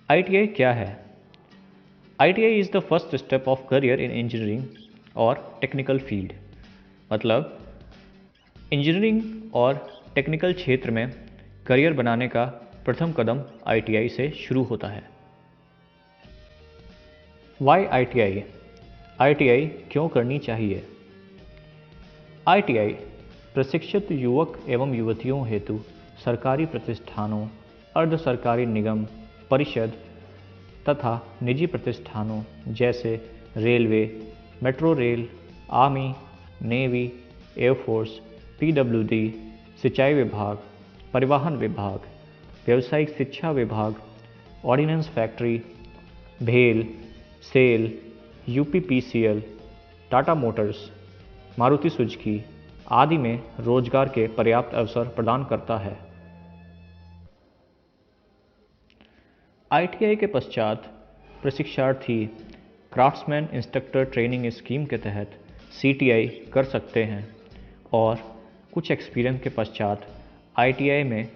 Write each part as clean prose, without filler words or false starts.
ITI क्या है? ITI is the first step of career in engineering और technical field. मतलब इंजीनियरिंग और टेक्निकल क्षेत्र में करियर बनाने का प्रथम कदम ITI से शुरू होता है। Why ITI? ITI क्यों करनी चाहिए? ITI प्रशिक्षित युवक एवं युवतियों हेतु सरकारी प्रतिष्ठानों, अर्ध सरकारी निगम, परिषद तथा निजी प्रतिष्ठानों जैसे railway, metro rail, army, navy, air force, PWD, सिंचाई विभाग, परिवहन विभाग, व्यावसायिक शिक्षा विभाग, ऑर्डिनेंस फैक्ट्री, भेल, SAIL, UPPCL, Tata Motors, Maruti Suzuki आदि में रोजगार के पर्याप्त अवसर प्रदान करता है। ITI के पश्चात प्रशिक्षार्थी क्राफ्ट्समैन इंस्ट्रक्टर ट्रेनिंग स्कीम के तहत CTI कर सकते हैं और कुछ एक्सपीरियंस के पश्चात ITI में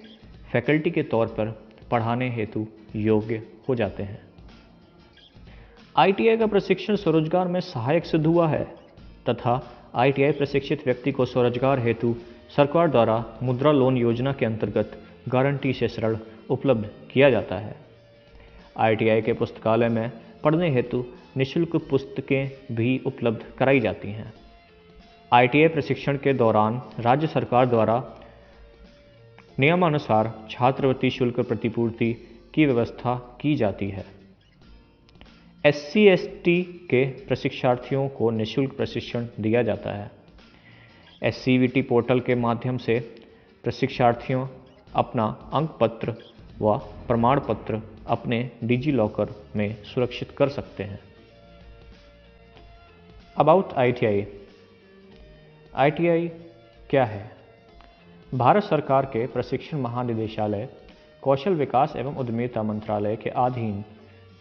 फैकल्टी के तौर पर पढ़ाने हेतु योग्य हो जाते हैं। ITI का प्रशिक्षण स्वरोजगार में सहायक सिद्ध हुआ है तथा ITI प्रशिक्षित व्यक्ति को स्वरोजगार हेतु सरकार द्वारा मुद्रा लोन योजना के अंतर्गत गारंटी से ऋण उपलब्ध किया जाता है। ITI के पुस्तकालय में पढ़ने हेतु निःशुल्क पुस्तकें भी उपलब्ध कराई जाती हैं। ITI प्रशिक्षण के दौरान राज्य सरकार द्वारा नियमानुसार छात्रवृत्ति शुल्क प्रतिपूर्ति की व्यवस्था की जाती है। SC/ST के प्रशिक्षार्थियों को निःशुल्क प्रशिक्षण दिया जाता है। SCVT पोर्टल के माध्यम से प्रशिक्षार्थियों अपना अंक पत्र व प्रमाण पत्र अपने डिजी लॉकर में सुरक्षित कर सकते हैं। About ITI। ITI क्या है? भारत सरकार के प्रशिक्षण महानिदेशालय, कौशल विकास एवं उद्यमिता मंत्रालय के अधीन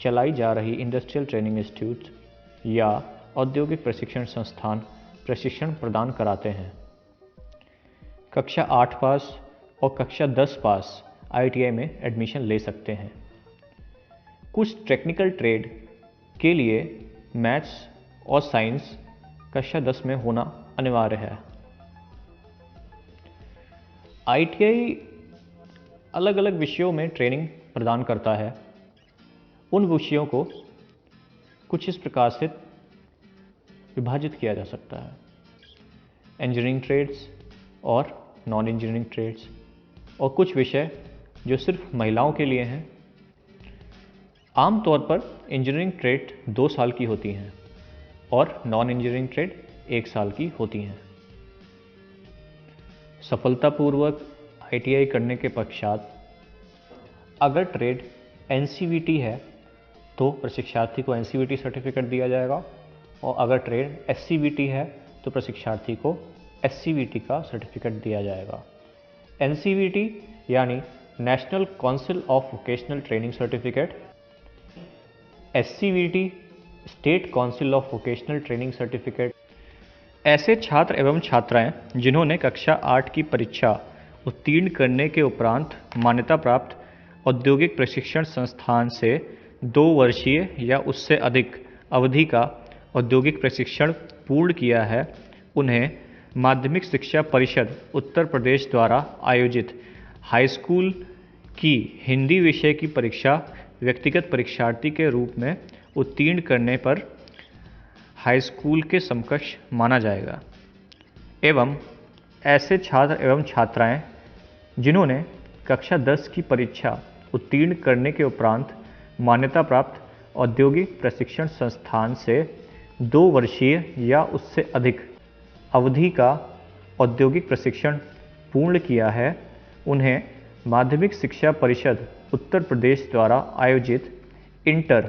चलाई जा रही इंडस्ट्रियल ट्रेनिंग इंस्टीट्यूट या औद्योगिक प्रशिक्षण संस्थान प्रशिक्षण प्रदान कराते हैं। कक्षा 8 पास और कक्षा 10 पास ITI में एडमिशन ले सकते हैं। कुछ टेक्निकल ट्रेड के लिए मैथ्स और साइंस कक्षा 10 में होना अनिवार्य है। ITI अलग अलग विषयों में ट्रेनिंग प्रदान करता है। उन विषयों को कुछ इस प्रकार से विभाजित किया जा सकता है: इंजीनियरिंग ट्रेड्स और नॉन इंजीनियरिंग ट्रेड्स, और कुछ विषय जो सिर्फ महिलाओं के लिए हैं। आमतौर पर इंजीनियरिंग ट्रेड 2 साल की होती हैं और नॉन इंजीनियरिंग ट्रेड 1 साल की होती हैं। सफलतापूर्वक ITI करने के पश्चात अगर ट्रेड NCVT है तो प्रशिक्षार्थी को NCVT सर्टिफिकेट दिया जाएगा, और अगर ट्रेड SCVT है तो प्रशिक्षार्थी को SCVT का सर्टिफिकेट दिया जाएगा। NCVT यानी national council of vocational training certificate, SCVT state council of vocational training certificate. ऐसे छात्र एवं छात्राएं जिन्होंने कक्षा 8 की परीक्षा उत्तीर्ण करने के उपरांत मान्यता प्राप्त औद्योगिक प्रशिक्षण संस्थान से 2 वर्षीय या उससे अधिक अवधि का औद्योगिक प्रशिक्षण पूर्ण किया है, उन्हें माध्यमिक शिक्षा परिषद उत्तर प्रदेश द्वारा आयोजित हाई स्कूल की हिंदी विषय की परीक्षा व्यक्तिगत परीक्षार्थी के रूप में उत्तीर्ण करने पर हाई स्कूल के समकक्ष माना जाएगा। एवं ऐसे छात्र एवं छात्राएं जिन्होंने कक्षा 10 की परीक्षा उत्तीर्ण करने के उपरांत मान्यता प्राप्त औद्योगिक प्रशिक्षण संस्थान से 2 वर्षीय या उससे अधिक अवधि का औद्योगिक प्रशिक्षण पूर्ण किया है, उन्हें माध्यमिक शिक्षा परिषद उत्तर प्रदेश द्वारा आयोजित इंटर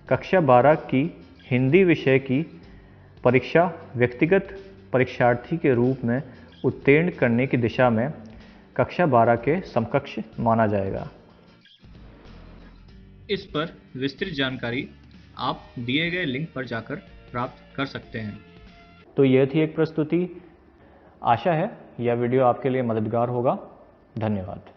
कक्षा 12 की हिंदी विषय की परीक्षा व्यक्तिगत परीक्षार्थी के रूप में उत्तीर्ण करने की दिशा में कक्षा 12 के समकक्ष माना जाएगा। इस पर विस्तृत जानकारी आप दिए गए लिंक पर जाकर प्राप्त कर सकते हैं। तो यह थी एक प्रस्तुति। आशा है यह वीडियो आपके लिए मददगार होगा। धन्यवाद।